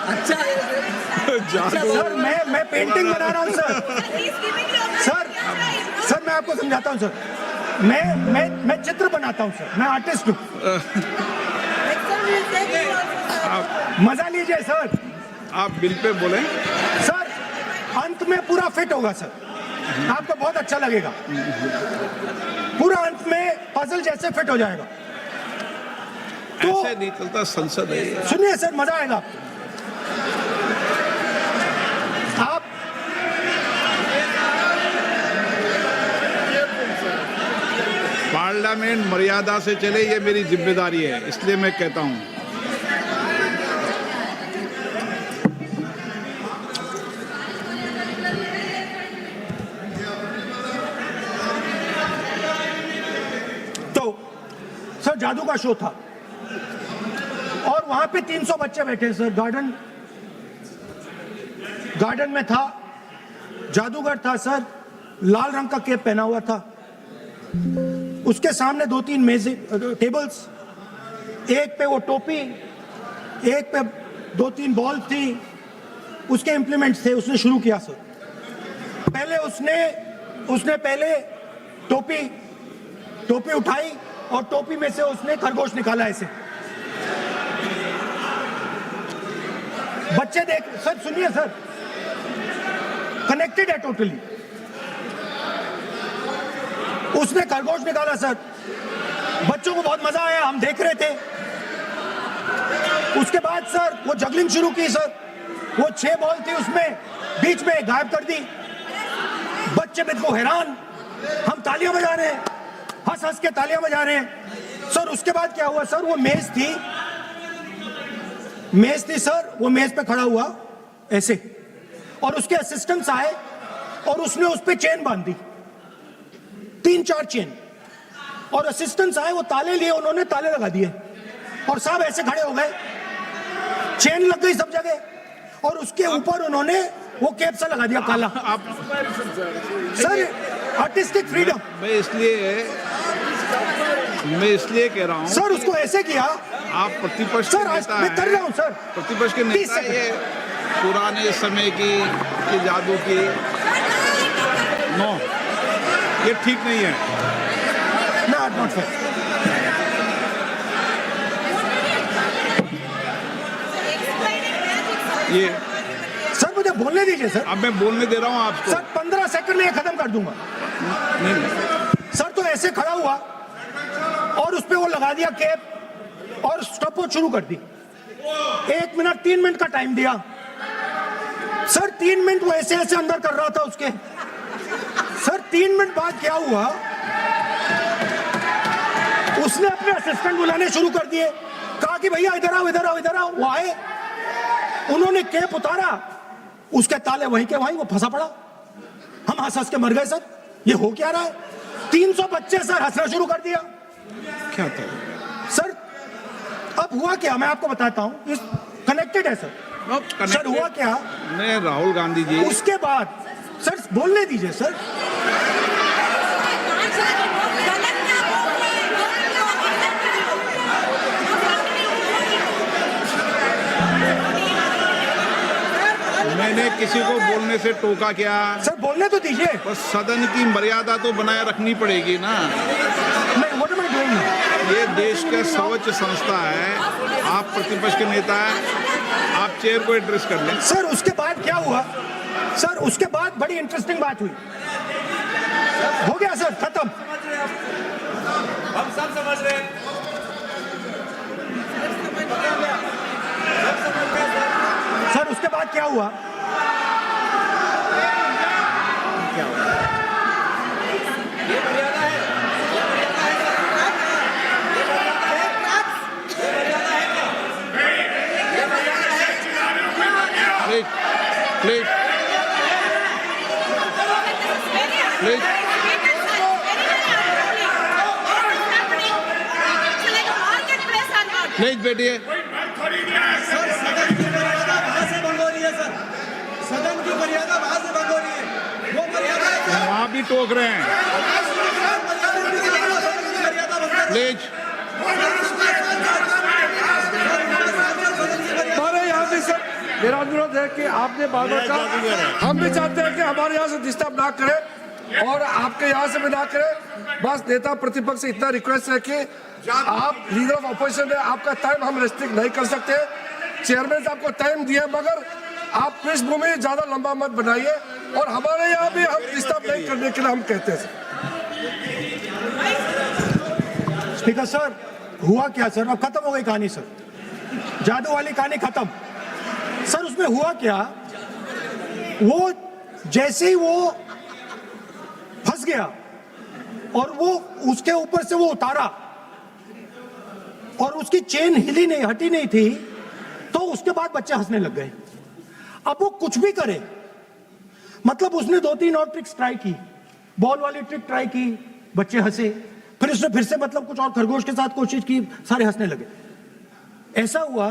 अच्छा सर मैं पेंटिंग बना रहा हूँ सर मैं आपको समझाता हूँ सर। मैं चित्र बनाता हूँ सर, मैं आर्टिस्ट हूँ। मजा लीजिए सर। आप बिल पे बोले सर अंत में पूरा फिट होगा सर, आपको बहुत अच्छा लगेगा। पूरा अंत में पजल जैसे फिट हो जाएगा। तो ऐसे नहीं चलता, संसद है। सुनिए सर, मजा आएगा आप पार्लियामेंट मर्यादा से चले, ये मेरी जिम्मेदारी है, इसलिए मैं कहता हूं। तो सर जादू का शो था और वहां पे 300 बच्चे बैठे सर। गार्डन में था, जादूगर था सर, लाल रंग का कैप पहना हुआ था। उसके सामने 2-3 मेजें, टेबल्स, एक पे वो टोपी, एक पे 2-3 बॉल थी, उसके इंप्लीमेंट्स थे। उसने शुरू किया सर। पहले उसने पहले टोपी उठाई और टोपी में से उसने खरगोश निकाला ऐसे। बच्चे देख, सर सुनिए सर, कनेक्टेड है टोटली। उसने खरगोश निकाला सर, बच्चों को बहुत मजा आया, हम देख रहे थे। उसके बाद सर वो जगलिंग शुरू की सर। वो 6 बॉल थी, उसमें बीच में गायब कर दी। बच्चे बिल्कुल हैरान, हम तालियां बजा रहे हैं, हंस हंस के तालियां बजा रहे हैं सर। उसके बाद क्या हुआ सर, वो मेज थी सर, वो मेज पे खड़ा हुआ ऐसे, और उसके असिस्टेंट्स आए और उसने उस पे चेन बांध दी, 3-4 चेन। और असिस्टेंट्स आए, वो ताले लिए, उन्होंने ताले लगा दिए और सब ऐसे खड़े हो गए। चेन लग गई सब जगह और उसके ऊपर उन्होंने वो कैप सा लगा दिया काला। आप सर आर्टिस्टिक फ्रीडम। मैं इसलिए कह रहा हूं सर उसको ऐसे किया। आप प्रतिपक्ष सर के नेता मैं कर रहा हूं सर। प्रतिपक्ष के नेता, ये पुराने समय की जादू की नो, ये ठीक नहीं है। Not fair. ये सर मुझे बोलने दीजिए सर। अब मैं बोलने दे रहा हूं आपको। सर 15 सेकंड में ये खत्म कर दूंगा। नहीं। सर तो ऐसे खड़ा हुआ और उस पे वो लगा दिया कैप और स्टॉपवॉच शुरू कर दी। 1 मिनट 3 मिनट का टाइम दिया सर। 3 मिनट वो ऐसे ऐसे अंदर कर रहा था उसके। सर 3 मिनट बाद क्या हुआ, उसने अपने असिस्टेंट बुलाने शुरू कर दिए, कहा कि भैया इधर आओ इधर आओ इधर आओ। वो आए, उन्होंने कैप उतारा, उसके ताले वहीं के वहीं, वो फंसा पड़ा। हम हंस हंस के मर गए सर। ये हो क्या रहा है? 300 बच्चे सर हंसना शुरू कर दिया। क्या था सर? अब हुआ क्या मैं आपको बताता हूं, कनेक्टेड है सर। सर हुआ क्या, मैं राहुल गांधी जी, उसके बाद सर बोलने दीजिए सर। मैंने किसी को बोलने से टोका क्या? सर बोलने तो दीजिए। बस सदन की मर्यादा तो बनाए रखनी पड़ेगी ना। ये देश का सर्वोच्च संस्था है, आप प्रतिपक्ष के नेता हैं, आप चेयर को एड्रेस कर लें। सर उसके बाद क्या हुआ सर, उसके बाद बड़ी इंटरेस्टिंग बात हुई। हो गया सर, खत्म। हम सब समझ रहे हैं। सर उसके बाद क्या हुआ, ये मर्यादा है। प्लीज प्लीज बैठिए। सर सदन की मर्यादा वहां से भंग हो रही है। सर सदन की मर्यादा वहां से भंग हो रही है। वो मर्यादा वहाँ भी टोक रहे हैं। प्लीज हमारे यहाँ पे सर मेरा अनुरोध है कि आपने बार बार कहा, हम भी चाहते हैं कि हमारे यहाँ से डिस्टर्ब ना करें और आपके यहाँ से भी ना करें। बस नेता प्रतिपक्ष से इतना रिक्वेस्ट है कि आप लीडर ऑफ अपोजिशन है, आपका टाइम हम रेस्ट्रिक्ट नहीं कर सकते। चेयरमैन साहब को टाइम दिया, मगर आप पृष्ठभूमि ज्यादा लंबा मत बनाइए और हमारे यहाँ भी हम डिस्टर्ब नहीं करने के लिए हम कहते हैं। स्पीकर सर, हुआ क्या सर? अब खत्म हो गई कहानी सर, जादू वाली कहानी खत्म। सर उसमें हुआ क्या, वो जैसे ही वो फंस गया और वो उसके ऊपर से वो उतारा और उसकी चेन हिली नहीं, हटी नहीं थी, तो उसके बाद बच्चे हंसने लग गए। अब वो कुछ भी करे, मतलब उसने 2-3 और ट्रिक्स ट्राई की, बॉल वाली ट्रिक ट्राई की, बच्चे हंसे, फिर उसने फिर से मतलब कुछ और खरगोश के साथ कोशिश की, सारे हंसने लगे। ऐसा हुआ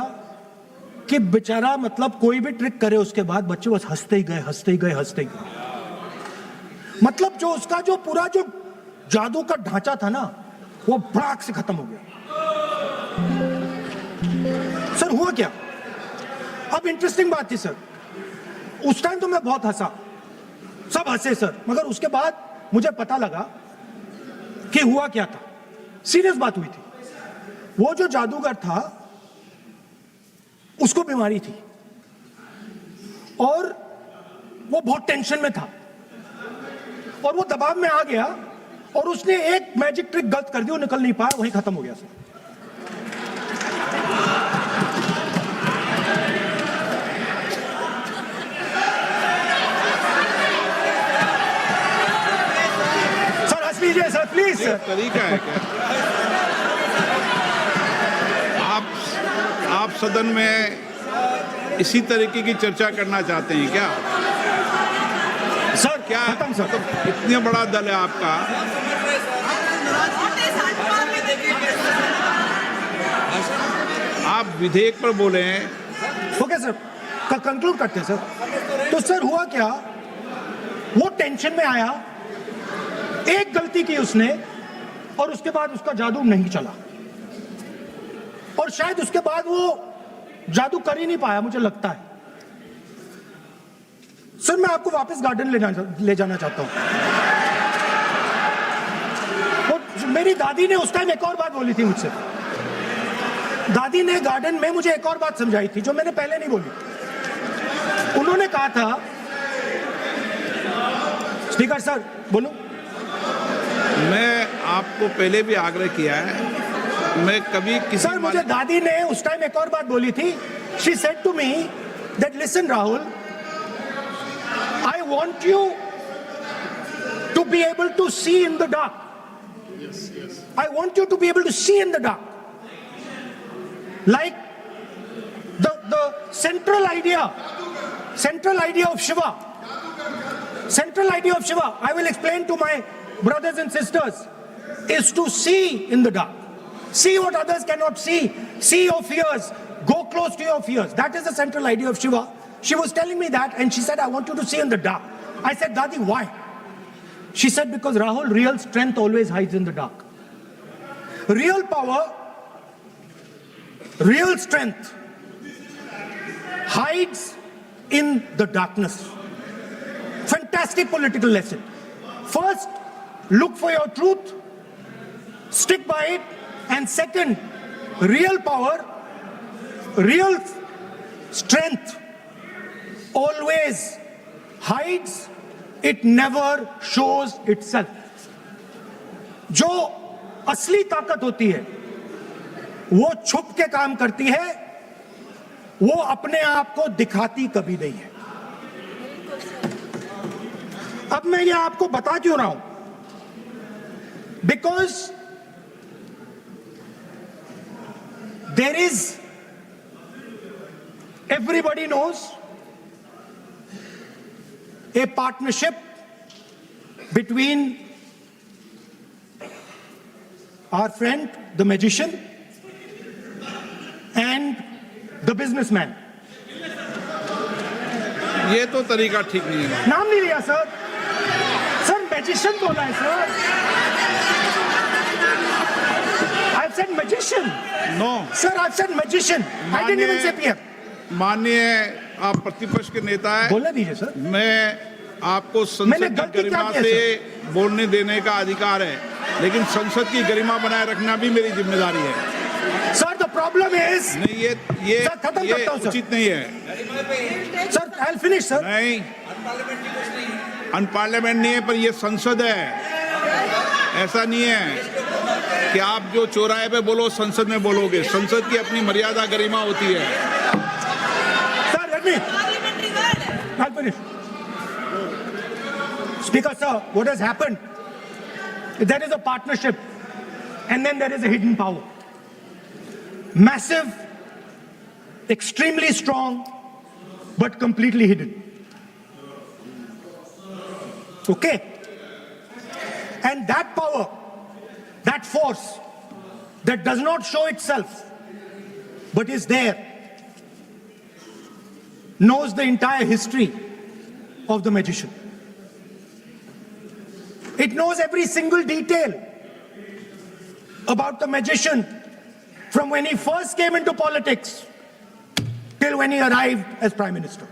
कि बेचारा मतलब कोई भी ट्रिक करे उसके बाद बच्चे बस हंसते ही गए, हंसते ही गए, हंसते ही गए। मतलब जो उसका जो पूरा जो जादू का ढांचा था ना, वो भड़ाक से खत्म हो गया। सर हुआ क्या, अब इंटरेस्टिंग बात थी सर, उस टाइम तो मैं बहुत हंसा, सब हंसे सर, मगर उसके बाद मुझे पता लगा कि हुआ क्या था। सीरियस बात हुई थी। वो जो जादूगर था उसको बीमारी थी और वो बहुत टेंशन में था और वो दबाव में आ गया और उसने एक मैजिक ट्रिक गलत कर दी, वो निकल नहीं पाया, वहीं खत्म हो गया सर। सर प्लीज सर, तरीका है क्या? आप सदन में इसी तरीके की चर्चा करना चाहते हैं क्या? सर क्या खत्म सर, मतलब इतना बड़ा दल है आपका, आप विधेयक पर बोले हैं। ओके सर, कंक्लूड करते हैं सर। तो सर हुआ क्या, वो टेंशन में आया, एक गलती की उसने और उसके बाद उसका जादू नहीं चला और शायद उसके बाद वो जादू कर ही नहीं पाया, मुझे लगता है। सर मैं आपको वापस गार्डन ले जाना चाहता हूं। वो मेरी दादी ने उस टाइम एक और बात बोली थी मुझसे, दादी ने गार्डन में मुझे एक और बात समझाई थी जो मैंने पहले नहीं बोली। उन्होंने कहा था, स्पीकर सर बोलूं, मैं आपको पहले भी आग्रह किया है, मैं कभी किसी सर मुझे दादी ने उस टाइम एक और बात बोली थी। She said to me that listen Rahul, I want you to be able to see in the dark. I want you to be able to see in the dark, like the central idea of Shiva. Central idea of Shiva, I will explain to my brothers and sisters, is to see in the dark. See what others cannot see. See your fears. Go close to your fears. That is the central idea of Shiva. She was telling me that and she said, I want you to see in the dark. I said, Dadi, why? She said, because Rahul, real strength always hides in the dark. Real power, real strength hides in the darkness. Fantastic political lesson. First, look for your truth, stick by it, and second, real power, real strength always hides, it never shows itself. जो असली ताकत होती है वो छुप के काम करती है, वो अपने आप को दिखाती कभी नहीं है। अब मैं ये आपको बता क्यों रहा हूं, because there is, everybody knows, a partnership between our friend the magician and the businessman. ये तो तरीका ठीक नहीं है। नाम नहीं लिया सर, सर मैजिशियन बोला है sir. I've said magician. No. Sir, I've said magician. I didn't even say PM. माननीय आप प्रतिपक्ष के नेता है, बोलने दीजिए सर। मैं आपको मैंने संसद की गलती क्या गरिमा की है, से बोलने देने का अधिकार है, लेकिन संसद की गरिमा बनाए रखना भी मेरी जिम्मेदारी है। सर द प्रॉब्लम इज नहीं, ये सर, खत्म करता हूं, सर। उचित नहीं है। Sir I will finish sir. नहीं, अनपार्लियामेंट नहीं है, पर ये संसद है। ऐसा नहीं है कि आप जो चौराहे पे बोलो संसद में बोलोगे। संसद की अपनी मर्यादा गरिमा होती है। Sir let me I will finish. Speaker sir, what has happened? There is a partnership and then there is a hidden power. Massive, extremely strong, but completely hidden. Okay? And that power, that force that does not show itself but is there, knows the entire history of the magician. It knows every single detail about the magician from when he first came into politics till when he arrived as Prime Minister.